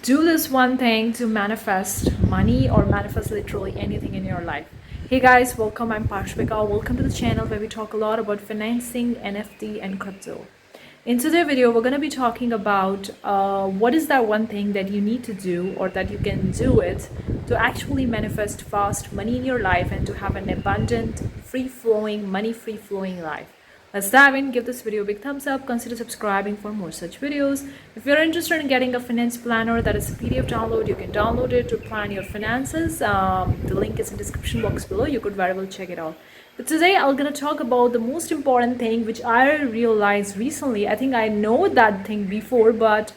do this one thing to manifest money or manifest literally anything in your life. Hey guys, welcome. I'm Parshvika. Welcome to the channel where we talk a lot about financing, NFT, and crypto. In today's video, we're going to be talking about what is that one thing that you need to do or that you can do it to actually manifest fast money in your life and to have an abundant, free-flowing, money-free-flowing life. Let's dive in, give this video a big thumbs up, consider subscribing for more such videos. If you're interested in getting a finance planner, that is a PDF download, you can download it to plan your finances. The link is in the description box below. You could very well check it out. But today I'm going to talk about the most important thing which I realized recently. I think I know that thing before, but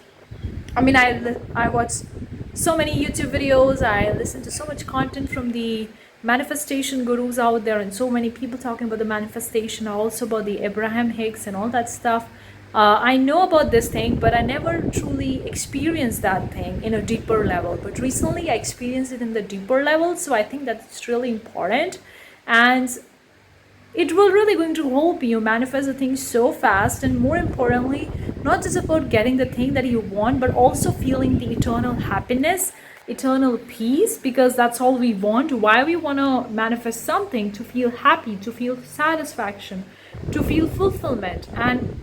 I watched so many YouTube videos, I listened to so much content from the manifestation gurus out there and so many people talking about the manifestation, also about the Abraham Hicks and all that stuff. I know about this thing, but I never truly experienced that thing in a deeper level. But recently I experienced it in the deeper level, so I think that's really important. And it will really going to help you manifest the thing so fast, and more importantly, not just about getting the thing that you want, but also feeling the eternal happiness, eternal peace, because that's all we want. Why we want to manifest something? To feel happy, to feel satisfaction, to feel fulfillment. And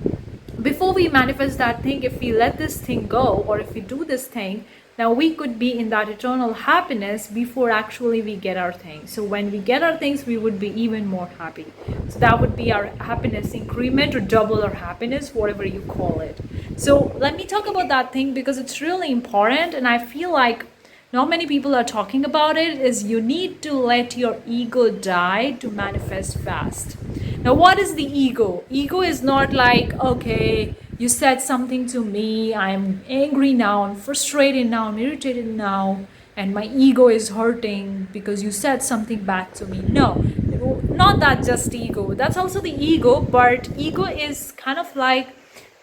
before we manifest that thing, if we let this thing go, or if we do this thing, now we could be in that eternal happiness before actually we get our things. So when we get our things, we would be even more happy. So that would be our happiness increment, or double our happiness, whatever you call it. So let me talk about that thing because it's really important, and I feel like not many people are talking about it. Is you need to let your ego die to manifest fast. Now, what is the ego? Ego is not like, okay, you said something to me, I'm angry now, I'm frustrated now, I'm irritated now, and my ego is hurting because you said something back to me. No, not that just ego. That's also the ego, but ego is kind of like,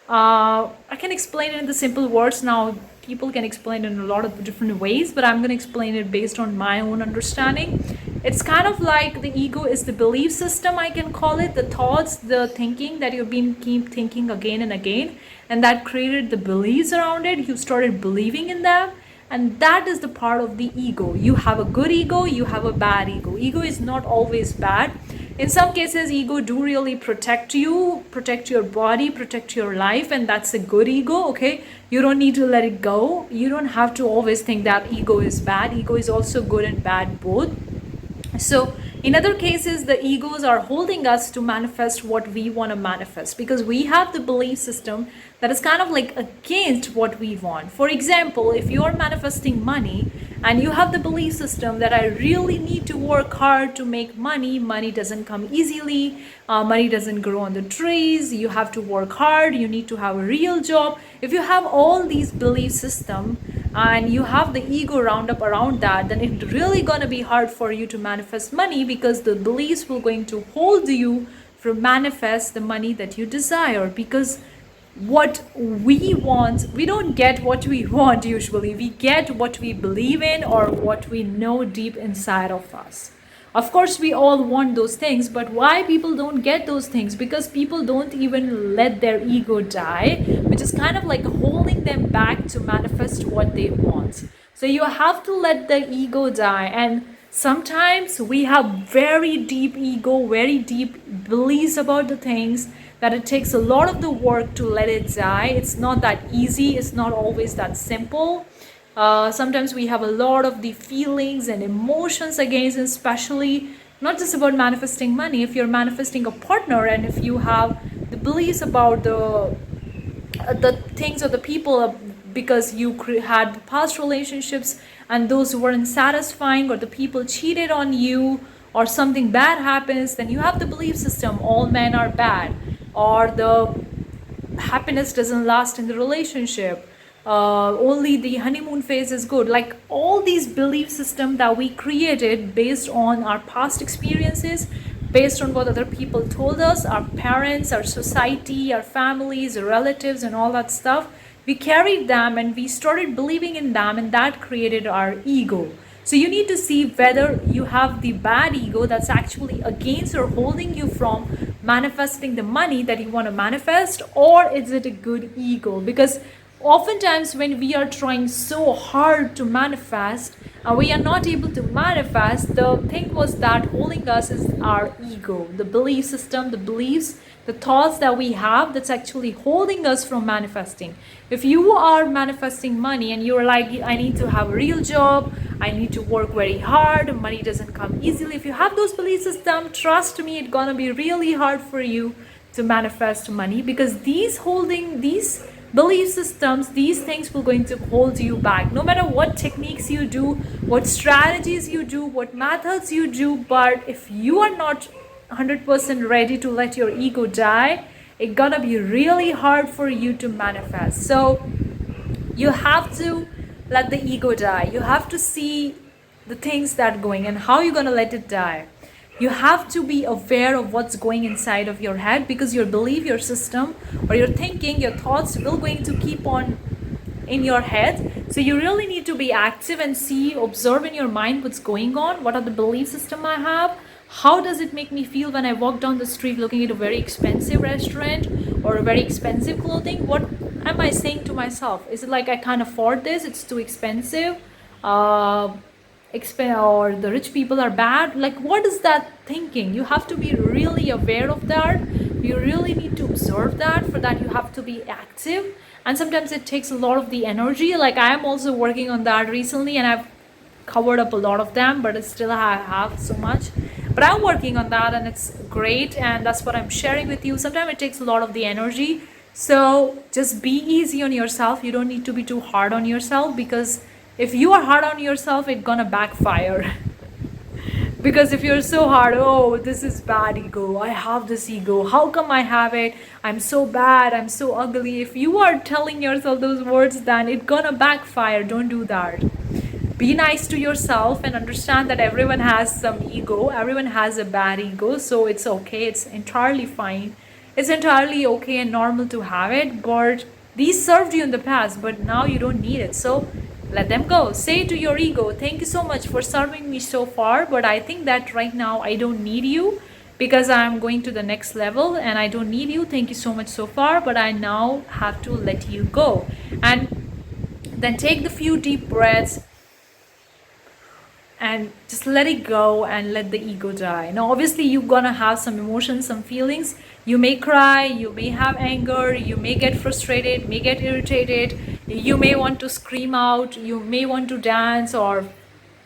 I can explain it in the simple words. Now people can explain it in a lot of different ways, but I'm going to explain it based on my own understanding. It's kind of like the ego is the belief system, I can call it, the thoughts, the thinking that you've been keep thinking again and again, and that created the beliefs around it. You started believing in them, and that is the part of the ego. You have a good ego, you have a bad ego. Ego is not always bad. In some cases, ego do really protect you, protect your body, protect your life, and that's a good ego. Okay, you don't need to let it go. You don't have to always think that ego is bad. Ego is also good and bad both. So in other cases, the egos are holding us to manifest what we want to manifest, because we have the belief system that is kind of like against what we want. For example, if you are manifesting money and you have the belief system that I really need to work hard to make money, money doesn't come easily, money doesn't grow on the trees, you have to work hard, you need to have a real job. If you have all these belief system and you have the ego round up around that, then it's really going to be hard for you to manifest money, because the beliefs will going to hold you from manifest the money that you desire. Because what we want, we don't get what we want usually. We get what we believe in or what we know deep inside of us. Of course, we all want those things, but why people don't get those things? Because people don't even let their ego die, which is kind of like holding them back to manifest what they want. So you have to let the ego die. And sometimes we have very deep ego, very deep beliefs about the things, that it takes a lot of the work to let it die. It's not that easy. It's not always that simple. Sometimes we have a lot of the feelings and emotions against, especially not just about manifesting money. If you're manifesting a partner, and if you have the beliefs about the things or the people, because you had past relationships and those weren't satisfying, or the people cheated on you, or something bad happens, then you have the belief system all men are bad, or the happiness doesn't last in the relationship, only the honeymoon phase is good. Like all these belief systems that we created based on our past experiences, based on what other people told us, our parents, our society, our families, our relatives, and all that stuff, we carried them and we started believing in them, and that created our ego. So you need to see whether you have the bad ego that's actually against or holding you from manifesting the money that you want to manifest, or is it a good ego? Because Oftentimes when we are trying so hard to manifest and we are not able to manifest, the thing was that holding us is our ego, the belief system, the beliefs, the thoughts that we have, that's actually holding us from manifesting. If you are manifesting money and you're like, I need to have a real job, I need to work very hard, money doesn't come easily, if you have those belief systems, trust me, it's gonna be really hard for you to manifest money, because these belief systems, these things will going to hold you back no matter what techniques you do, what strategies you do, what methods you do. But if you are not 100% ready to let your ego die, it's gonna be really hard for you to manifest. So you have to let the ego die. You have to see the things that are going and how you're gonna let it die. You have to be aware of what's going inside of your head, because your belief, your system, or your thinking, your thoughts will going to keep on in your head. So you really need to be active and see, observe in your mind what's going on. What are the belief system I have? How does it make me feel when I walk down the street looking at a very expensive restaurant or a very expensive clothing? What am I saying to myself? Is it like I can't afford this, it's too expensive? Or the rich people are bad? Like, what is that thinking? You have to be really aware of that. You really need to observe that. For that you have to be active, and sometimes it takes a lot of the energy. Like, I am also working on that recently, and I've covered up a lot of them, but still I have so much. But I'm working on that, and it's great, and that's what I'm sharing with you. Sometimes it takes a lot of the energy, so just be easy on yourself. You don't need to be too hard on yourself, because if you are hard on yourself, it's gonna backfire. Because if you're so hard, oh, this is bad ego, I have this ego, how come I have it, I'm so bad, I'm so ugly. If you are telling yourself those words, then it's gonna backfire. Don't do that. Be nice to yourself and understand that everyone has some ego, everyone has a bad ego, so it's okay, it's entirely fine, it's entirely okay and normal to have it. But these served you in the past, but now you don't need it, so let them go. Say to your ego, thank you so much for serving me so far, but I think that right now I don't need you, because I'm going to the next level and I don't need you. Thank you so much so far, but I now have to let you go. And then take the few deep breaths and just let it go and let the ego die. Now obviously you're gonna have some emotions, some feelings. You may cry, you may have anger, you may get frustrated, may get irritated, you may want to scream out, you may want to dance or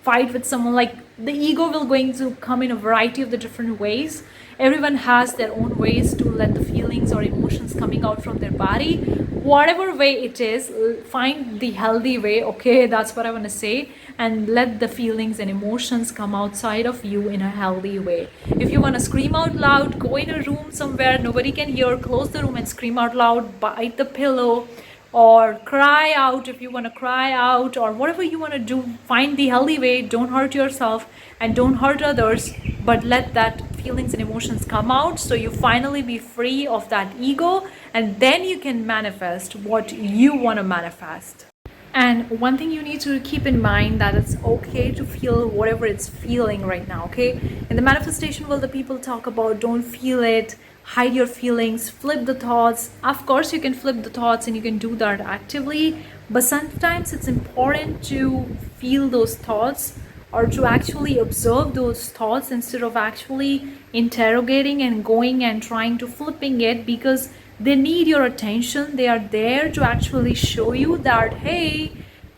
fight with someone. Like, the ego will going to come in a variety of the different ways. Everyone has their own ways to let the feelings or emotions coming out from their body. Whatever way it is, find the healthy way, okay, that's what I want to say, and let the feelings and emotions come outside of you in a healthy way. If you want to scream out loud, go in a room somewhere nobody can hear, close the room and scream out loud, bite the pillow, or cry out if you want to cry out, or whatever you want to do. Find the healthy way. Don't hurt yourself and don't hurt others, but let that feelings and emotions come out, so you finally be free of that ego, and then you can manifest what you want to manifest. And one thing you need to keep in mind, that it's okay to feel whatever it's feeling right now, okay? In the manifestation world, the people talk about don't feel it, hide your feelings, flip the thoughts. Of course you can flip the thoughts and you can do that actively, but sometimes it's important to feel those thoughts, or to actually observe those thoughts instead of actually interrogating and going and trying to flipping it, because they need your attention. They are there to actually show you that, hey,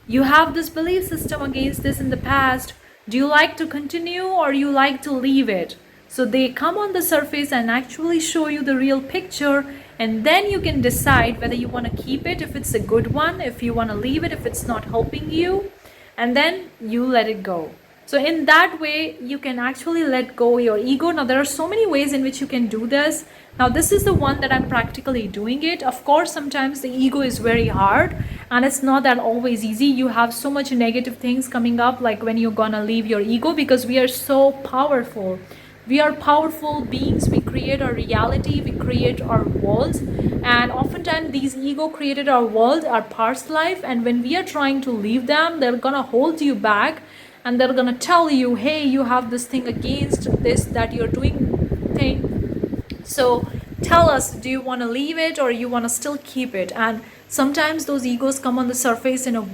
you have this belief system against this in the past. Do you like to continue or you like to leave it? So they come on the surface and actually show you the real picture, and then you can decide whether you want to keep it if it's a good one, if you want to leave it if it's not helping you, and then you let it go. So in that way you can actually let go your ego. Now there are so many ways in which you can do this. Now this is the one that I'm practically doing it. Of course sometimes the ego is very hard and it's not that always easy. You have so much negative things coming up, like when you're gonna leave your ego, because we are so powerful. We are powerful beings. We create our reality, we create our world, and oftentimes these ego created our world, our past life, and when we are trying to leave them, they're gonna hold you back and they're gonna tell you, hey, you have this thing against this that you're doing thing, so tell us, do you want to leave it or you want to still keep it? And Sometimes those egos come on the surface in a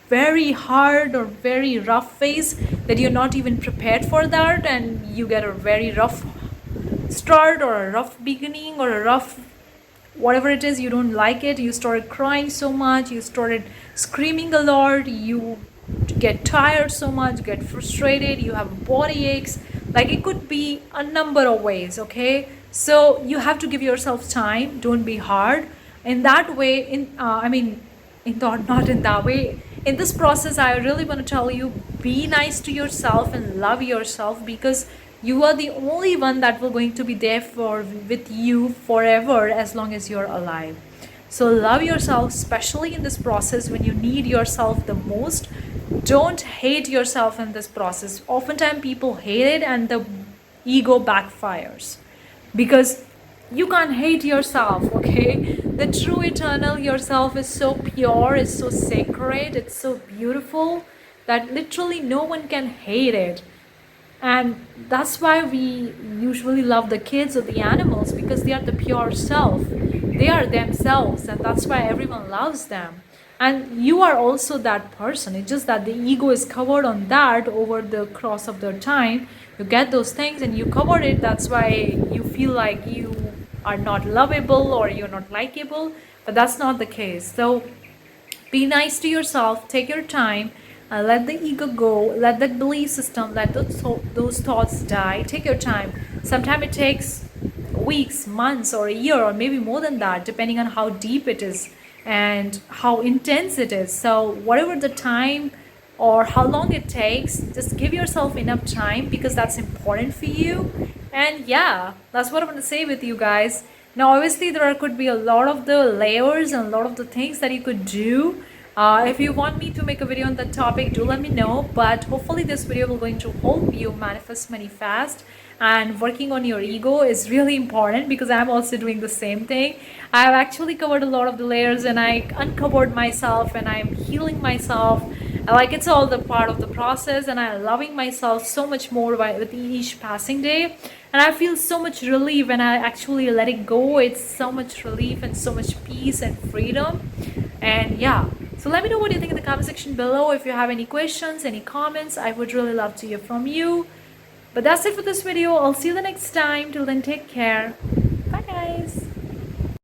very hard or very rough phase that you're not even prepared for that, and you get a very rough start or a rough beginning or a rough whatever it is. You don't like it, you started crying so much, you started screaming a lot, you get tired so much, get frustrated, you have body aches. Like, it could be a number of ways. Okay, so you have to give yourself time, don't be hard in that way. Not in that way. In this process, I really want to tell you, be nice to yourself and love yourself, because you are the only one that will going to be there for with you forever as long as you're alive. So love yourself, especially in this process when you need yourself the most. Don't hate yourself in this process. Oftentimes people hate it and the ego backfires, because you can't hate yourself. Okay, the true eternal yourself is so pure, it's so sacred, it's so beautiful that literally no one can hate it. And that's why we usually love the kids or the animals, because they are the pure self, they are themselves, and that's why everyone loves them. And you are also that person, it's just that the ego is covered on that over the course of the time. You get those things and you cover it, that's why you feel like you are not lovable or you're not likable, but that's not the case. So be nice to yourself, take your time, let the ego go, let that belief system, let those thoughts die. Take your time. Sometimes it takes weeks, months, or a year, or maybe more than that, depending on how deep it is and how intense it is. So whatever the time or how long it takes, just give yourself enough time, because that's important for you. And yeah, that's what I want to say with you guys. Now obviously there could be a lot of the layers and a lot of the things that you could do. If you want me to make a video on that topic, do let me know. But hopefully this video will going to help you manifest money fast. And working on your ego is really important, because I'm also doing the same thing. I've actually covered a lot of the layers and I uncovered myself and I'm healing myself. Like, it's all the part of the process, and I'm loving myself so much more with each passing day. And I feel so much relief when I actually let it go. It's so much relief and so much peace and freedom. And yeah, so let me know what you think in the comment section below. If you have any questions, any comments, I would really love to hear from you. But that's it for this video. I'll see you the next time. Till then, take care.